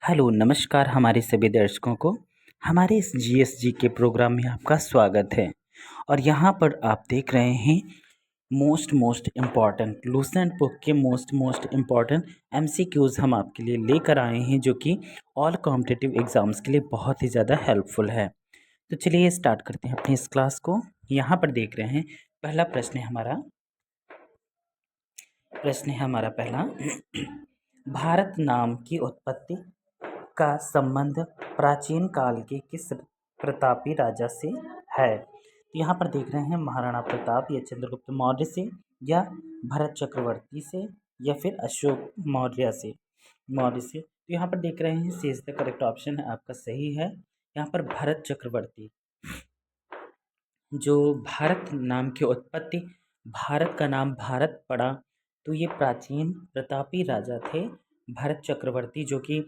Hello नमस्कार हमारे सभी दर्शकों को हमारे इस जीएसजी के प्रोग्राम में आपका स्वागत है। और यहाँ पर आप देख रहे हैं मोस्ट इम्पॉर्टेंट लूसेंट बुक के मोस्ट इम्पॉर्टेंट एमसीक्यूज़ हम आपके लिए लेकर आए हैं, जो कि ऑल कॉम्पिटिटिव एग्ज़ाम्स के लिए बहुत ही ज़्यादा हेल्पफुल है। तो चलिए स्टार्ट करते हैं अपनी इस क्लास को। यहाँ पर देख रहे हैं पहला प्रश्न है हमारा पहला भारत नाम की उत्पत्ति का संबंध प्राचीन काल के किस प्रतापी राजा से है। तो यहाँ पर देख रहे हैं महाराणा प्रताप या चंद्रगुप्त मौर्य से, या भरत चक्रवर्ती से, या फिर अशोक मौर्य से। तो यहाँ पर देख रहे हैं सी इज द करेक्ट ऑप्शन है आपका सही है। यहाँ पर भरत चक्रवर्ती, जो भारत नाम की उत्पत्ति, भारत का नाम भारत पड़ा, तो ये प्राचीन प्रतापी राजा थे भरत चक्रवर्ती, जो कि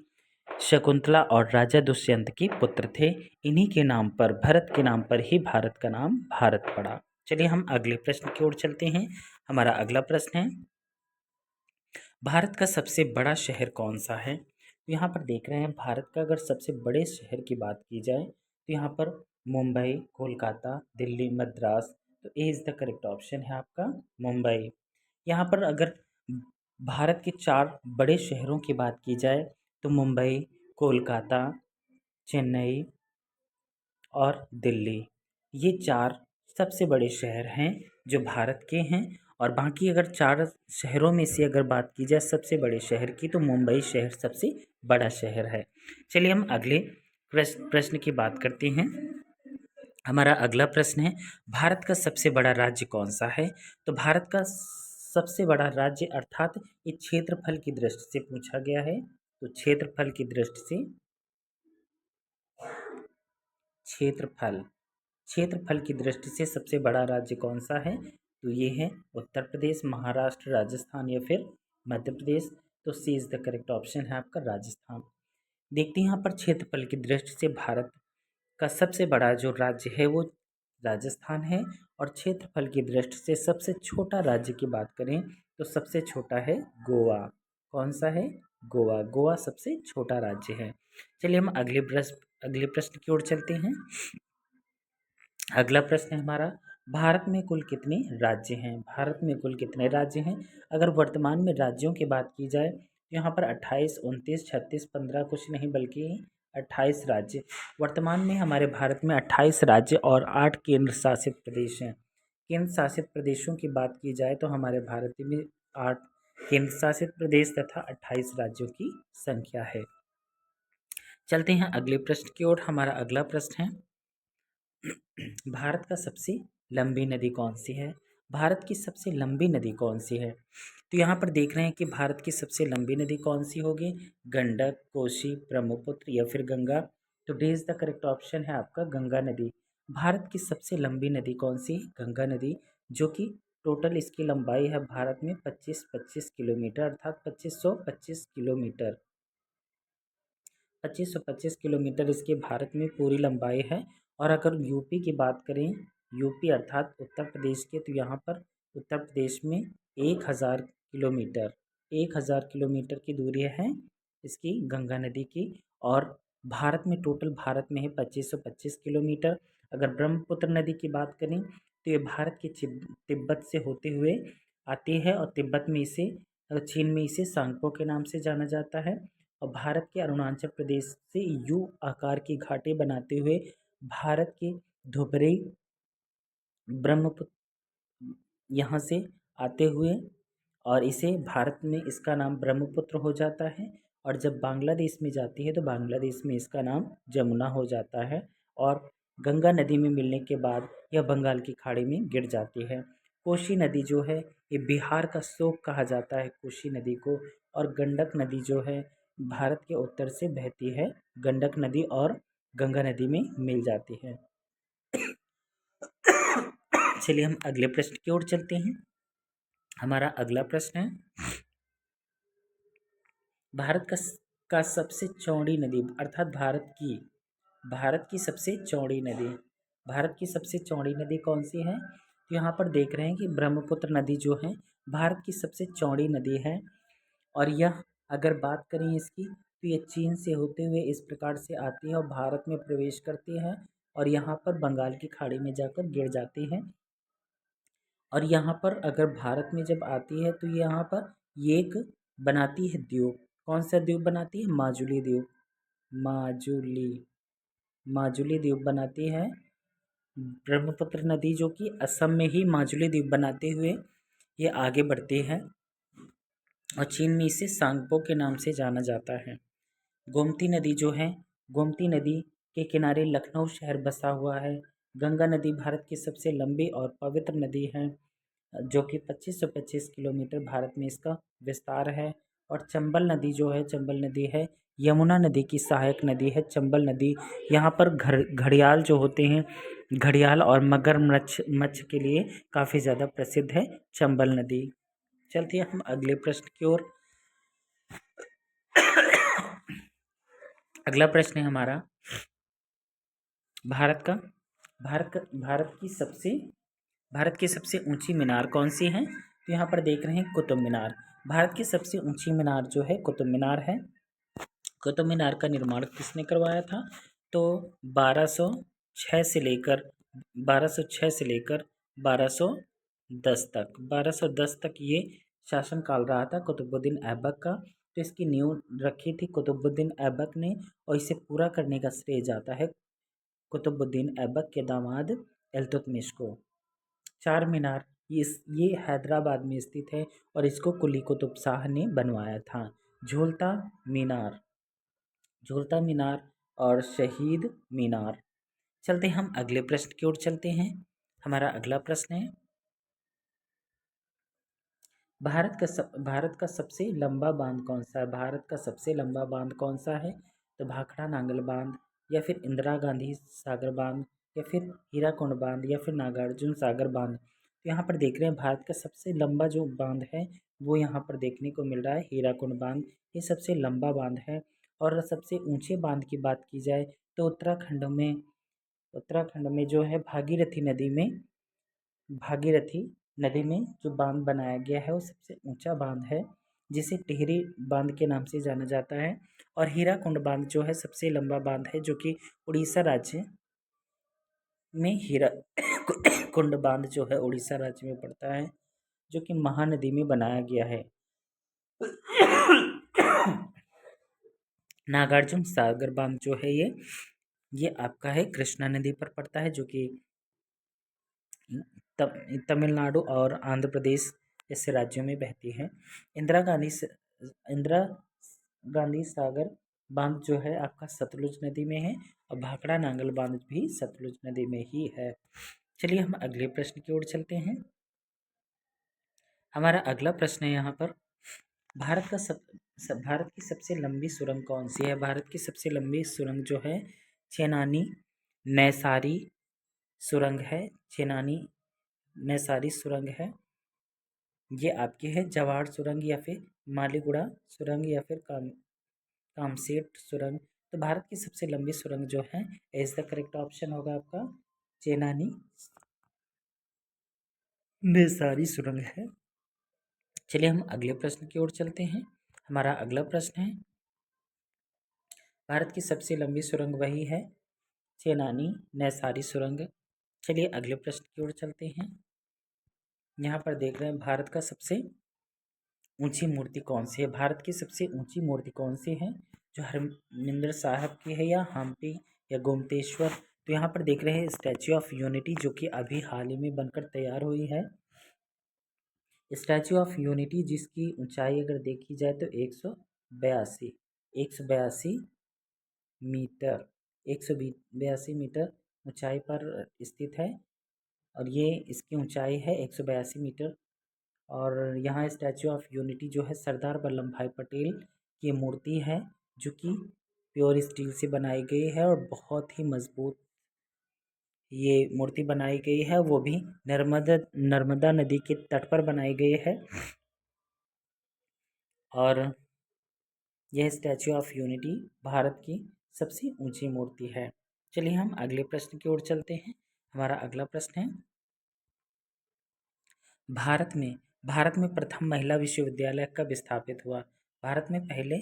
शकुंतला और राजा दुष्यंत के पुत्र थे। इन्हीं के नाम पर, भरत के नाम पर ही भारत का नाम भारत पड़ा। चलिए हम अगले प्रश्न की ओर चलते हैं। हमारा अगला प्रश्न है भारत का सबसे बड़ा शहर कौन सा है। तो यहाँ पर देख रहे हैं भारत का अगर सबसे बड़े शहर की बात की जाए तो यहाँ पर मुंबई, कोलकाता, दिल्ली, मद्रास। तो A is the correct option है आपका मुंबई। यहाँ पर अगर भारत के 4 बड़े शहरों की बात की जाए तो मुंबई, कोलकाता, चेन्नई और दिल्ली, ये 4 सबसे बड़े शहर हैं जो भारत के हैं। और बाकी अगर 4 शहरों में से अगर बात की जाए सबसे बड़े शहर की, तो मुंबई शहर सबसे बड़ा शहर है। चलिए हम अगले प्रश्न की बात करते हैं। हमारा अगला प्रश्न है भारत का सबसे बड़ा राज्य कौन सा है। तो भारत का सबसे बड़ा राज्य, अर्थात ये क्षेत्रफल की दृष्टि से पूछा गया है, तो क्षेत्रफल की दृष्टि से क्षेत्रफल की दृष्टि से सबसे बड़ा राज्य कौन सा है, तो ये है उत्तर प्रदेश, महाराष्ट्र, राजस्थान या फिर मध्य प्रदेश। तो सी इज द करेक्ट ऑप्शन है आपका राजस्थान। देखते हैं यहाँ पर क्षेत्रफल की दृष्टि से भारत का सबसे बड़ा जो राज्य है वो राजस्थान है। और क्षेत्रफल की दृष्टि से सबसे छोटा राज्य की बात करें तो सबसे छोटा है गोवा। कौन सा है? गोवा। गोवा सबसे छोटा राज्य है। चलिए हम अगले प्रश्न की ओर चलते हैं। अगला प्रश्न है हमारा भारत में कुल कितने राज्य हैं। भारत में कुल कितने राज्य हैं? अगर वर्तमान में राज्यों की बात की जाए तो यहाँ पर 28, 29, 36, 15 कुछ नहीं बल्कि 28 राज्य वर्तमान में हमारे भारत में 28 राज्य और 8 केंद्र शासित प्रदेश हैं। केंद्र शासित प्रदेशों की बात की जाए तो हमारे भारत में 8 केंद्र शासित प्रदेश तथा 28 राज्यों की संख्या है। चलते हैं अगले प्रश्न की ओर। हमारा अगला प्रश्न है भारत का सबसे लंबी नदी कौन सी है। भारत की सबसे लंबी नदी कौन सी है? तो यहाँ पर देख रहे हैं कि भारत की सबसे लंबी नदी कौन सी होगी, गंडक, कोसी, ब्रह्मपुत्र या फिर गंगा। तो D is the correct option है आपका गंगा नदी। भारत की सबसे लंबी नदी कौन सी? गंगा नदी, जो कि टोटल इसकी लंबाई है भारत में 25 किलोमीटर, अर्थात 2525 किलोमीटर। 2525 किलोमीटर इसके भारत में पूरी लंबाई है। और अगर यूपी की बात करें, यूपी अर्थात उत्तर प्रदेश के, तो यहाँ पर उत्तर प्रदेश में 1000 किलोमीटर की दूरी है इसकी गंगा नदी की। और भारत में टोटल भारत में है 2525 किलोमीटर। अगर ब्रह्मपुत्र नदी की बात करें तो ये भारत के तिब्बत से होते हुए आती है, और तिब्बत में इसे, चीन में इसे सांगपो के नाम से जाना जाता है। और भारत के अरुणाचल प्रदेश से यू आकार की घाटी बनाते हुए भारत के धुबरी, ब्रह्मपुत्र यहाँ से आते हुए, और इसे भारत में इसका नाम ब्रह्मपुत्र हो जाता है। और जब बांग्लादेश में जाती है तो बांग्लादेश में इसका नाम जमुना हो जाता है। और गंगा नदी में मिलने के बाद यह बंगाल की खाड़ी में गिर जाती है। कोसी नदी जो है ये बिहार का शोक कहा जाता है कोसी नदी को। और गंडक नदी जो है भारत के उत्तर से बहती है, गंडक नदी और गंगा नदी में मिल जाती है। चलिए हम अगले प्रश्न की ओर चलते हैं। हमारा अगला प्रश्न है भारत का सबसे चौड़ी नदी, अर्थात भारत की सबसे चौड़ी नदी, भारत की सबसे चौड़ी नदी कौन सी है? तो यहाँ पर देख रहे हैं कि ब्रह्मपुत्र नदी जो है भारत की सबसे चौड़ी नदी है। और यह अगर बात करें इसकी, तो ये चीन से होते हुए इस प्रकार से आती है और भारत में प्रवेश करती है और यहाँ पर बंगाल की खाड़ी में जाकर गिर जाती है। और यहाँ पर अगर भारत में जब आती है तो यहाँ पर ये एक बनाती है द्वीप। कौन सा द्वीप बनाती है? माजुली द्वीप। माजुली माजुली द्वीप बनाती है। ब्रह्मपुत्र नदी जो कि असम में ही माजुली द्वीप बनाते हुए ये आगे बढ़ती है और चीन में इसे सांगपो के नाम से जाना जाता है। गोमती नदी जो है, गोमती नदी के किनारे लखनऊ शहर बसा हुआ है। गंगा नदी भारत की सबसे लंबी और पवित्र नदी है जो कि 2525 किलोमीटर भारत में इसका विस्तार है। और चंबल नदी जो है, चंबल नदी है यमुना नदी की सहायक नदी है। चंबल नदी यहाँ पर घड़ियाल जो होते हैं, घड़ियाल और मगरमच्छ मच्छ के लिए काफ़ी ज़्यादा प्रसिद्ध है चंबल नदी। चलते हैं हम अगले प्रश्न की ओर। अगला प्रश्न है हमारा भारत का भारत की सबसे ऊंची मीनार कौन सी है? तो यहाँ पर देख रहे हैं कुतुब मीनार। भारत की सबसे ऊंची मीनार जो है कुतुब मीनार है। कुतुब मीनार का निर्माण किसने करवाया था? तो 1206 से लेकर 1210 तक ये शासनकाल रहा था कुतुबुद्दीन ऐबक का। तो इसकी नींव रखी थी कुतुबुद्दीन ऐबक ने और इसे पूरा करने का श्रेय जाता है कुतुबुद्दीन ऐबक के दामाद इल्तुतमिश को। चार मीनार ये हैदराबाद में स्थित है और इसको कुली कुतुब शाह ने बनवाया था। झूलता मीनार और शहीद मीनार। चलते हम अगले प्रश्न की ओर चलते हैं। हमारा अगला प्रश्न है भारत का सबसे लंबा बांध कौन सा है? भारत का सबसे लंबा बांध कौन सा है? तो भाखड़ा नांगल बांध या फिर इंदिरा गांधी सागर बांध या फिर हीराकुंड बांध या फिर नागार्जुन सागर बांध। तो यहाँ पर देख रहे हैं भारत का सबसे लंबा जो बांध है वो यहाँ पर देखने को मिल रहा है हीराकुंड बांध। ये सबसे लंबा बांध है। और सबसे ऊंचे बांध की बात की जाए तो उत्तराखंड में जो है भागीरथी नदी में जो बांध बनाया गया है वो सबसे ऊंचा बांध है जिसे टिहरी बांध के नाम से जाना जाता है। और हीराकुंड बांध जो है सबसे लंबा बांध है जो कि उड़ीसा राज्य में हीरा कुंड बांध जो है उड़ीसा राज्य में पड़ता है जो कि महानदी में बनाया गया है। नागार्जुन सागर बांध जो है ये आपका है कृष्णा नदी पर पड़ता है जो कि तमिलनाडु और आंध्र प्रदेश जैसे राज्यों में बहती है। इंदिरा गांधी सागर बांध जो है आपका सतलुज नदी में है और भाखड़ा नांगल बांध भी सतलुज नदी में ही है। चलिए हम अगले प्रश्न की ओर चलते हैं। हमारा अगला प्रश्न है यहाँ पर भारत की सबसे लंबी सुरंग कौन सी है? भारत की सबसे लंबी सुरंग जो है चेनानी नैसारी सुरंग है। चेनानी नैसारी सुरंग है। ये आपकी है जवाहर सुरंग या फिर मालीगुड़ा सुरंग या फिर कामसेट सुरंग। तो भारत की सबसे लंबी सुरंग जो है इज द करेक्ट ऑप्शन होगा आपका चेनानी नैसारी सुरंग है। चलिए हम अगले प्रश्न की ओर चलते हैं। हमारा अगला प्रश्न है भारत की सबसे लंबी सुरंग वही है चेनानी नैसारी सुरंग। चलिए अगले प्रश्न की ओर चलते हैं। यहाँ पर देख रहे हैं भारत का सबसे ऊंची मूर्ति कौन सी है? भारत की सबसे ऊंची मूर्ति कौन सी है? जो हरमिंदर साहब की है या हम्पी या गोमतेश्वर। तो यहाँ पर देख रहे हैं स्टैच्यू ऑफ यूनिटी जो कि अभी हाल ही में बनकर तैयार हुई है। स्टैच्यू ऑफ यूनिटी जिसकी ऊंचाई अगर देखी जाए तो 182 मीटर 182 मीटर ऊंचाई पर स्थित है और ये इसकी ऊंचाई है 182 मीटर। और यहाँ स्टैचू ऑफ यूनिटी जो है सरदार वल्लभ भाई पटेल की मूर्ति है जो कि प्योर स्टील से बनाई गई है और बहुत ही मजबूत ये मूर्ति बनाई गई है। वो भी नर्मदा नदी के तट पर बनाई गई है और यह स्टैचू ऑफ यूनिटी भारत की सबसे ऊंची मूर्ति है। चलिए हम अगले प्रश्न की ओर चलते हैं। हमारा अगला प्रश्न है भारत में प्रथम महिला विश्वविद्यालय कब स्थापित हुआ? भारत में पहले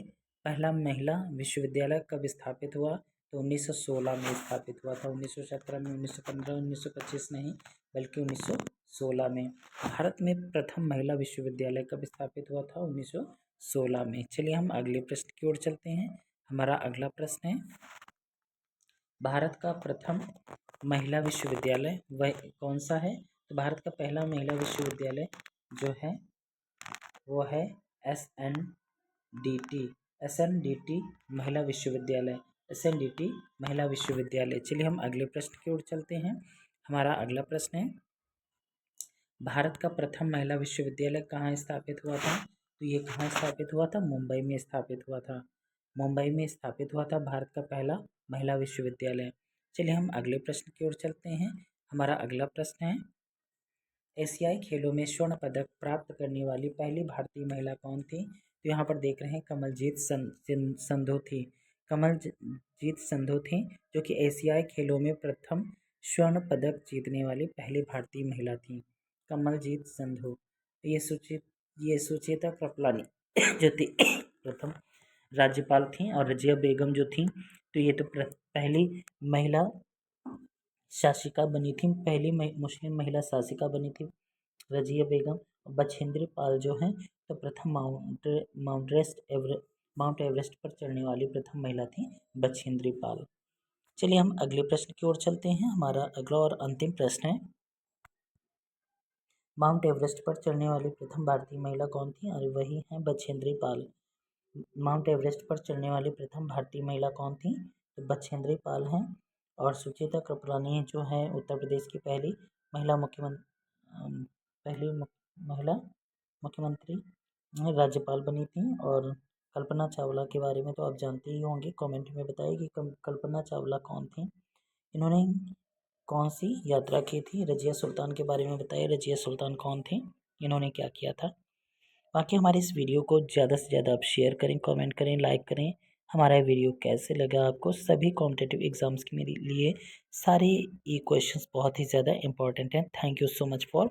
पहला महिला विश्वविद्यालय कब स्थापित हुआ? तो 1916 में स्थापित हुआ था। 1917 में, 1915, 1925 नहीं, बल्कि 1916 में। भारत में प्रथम महिला विश्वविद्यालय कब स्थापित हुआ था? 1916 में। चलिए हम अगले प्रश्न की ओर चलते हैं। हमारा अगला प्रश्न है, भारत का प्रथम महिला विश्वविद्यालय वह कौन सा है? तो भारत का पहला महिला विश्वविद्यालय जो है वो है SNDT महिला विश्वविद्यालय, SNDT महिला विश्वविद्यालय। चलिए हम अगले प्रश्न की ओर चलते हैं। हमारा अगला प्रश्न है, भारत का प्रथम महिला विश्वविद्यालय कहाँ स्थापित हुआ था? तो ये कहाँ स्थापित हुआ था? मुंबई में स्थापित हुआ था। मुंबई में स्थापित हुआ था भारत का पहला महिला विश्वविद्यालय। चलिए हम अगले प्रश्न की ओर चलते हैं। हमारा अगला प्रश्न है, एशियाई खेलों में स्वर्ण पदक प्राप्त करने वाली पहली भारतीय महिला कौन थी? तो यहाँ पर देख रहे हैं कमलजीत संधू थी। कमलजीत संधू थी जो कि एशियाई खेलों में प्रथम स्वर्ण पदक जीतने वाली पहली भारतीय महिला थी, कमलजीत संधू। ये सुचेता कृपलानी जो थी प्रथम राज्यपाल थी, और रजिया बेगम जो थी, तो ये तो पहली महिला शासिका बनी थी, पहली मुस्लिम महिला शासिका बनी थी रजिया बेगम। बछेंद्री पाल जो हैं तो प्रथम माउंट एवरेस्ट पर चढ़ने वाली प्रथम महिला थी बछेंद्री पाल। चलिए हम अगले प्रश्न की ओर चलते हैं। हमारा अगला और अंतिम प्रश्न है, माउंट एवरेस्ट पर चढ़ने वाली प्रथम भारतीय महिला कौन थी? और वही है बछेंद्री पाल। माउंट एवरेस्ट पर चढ़ने वाली प्रथम भारतीय महिला कौन थी? तो बछेंद्री पाल हैं। और सुचेता कृपलानी जो है उत्तर प्रदेश की पहली महिला मुख्यमंत्री राज्यपाल बनी थी। और कल्पना चावला के बारे में तो आप जानते ही होंगे, कमेंट में बताइए कि कल्पना चावला कौन थी, इन्होंने कौन सी यात्रा की थी। रजिया सुल्तान के बारे में बताइए, रजिया सुल्तान कौन थी, इन्होंने क्या किया था। बाकी हमारे इस वीडियो को ज़्यादा से ज़्यादा आप शेयर करें, कमेंट करें, लाइक करें। हमारा वीडियो कैसे लगा आपको? सभी कॉम्पिटिटिव एग्जाम्स के लिए सारे ये क्वेश्चंस बहुत ही ज़्यादा इंपॉर्टेंट हैं। Thank you so much for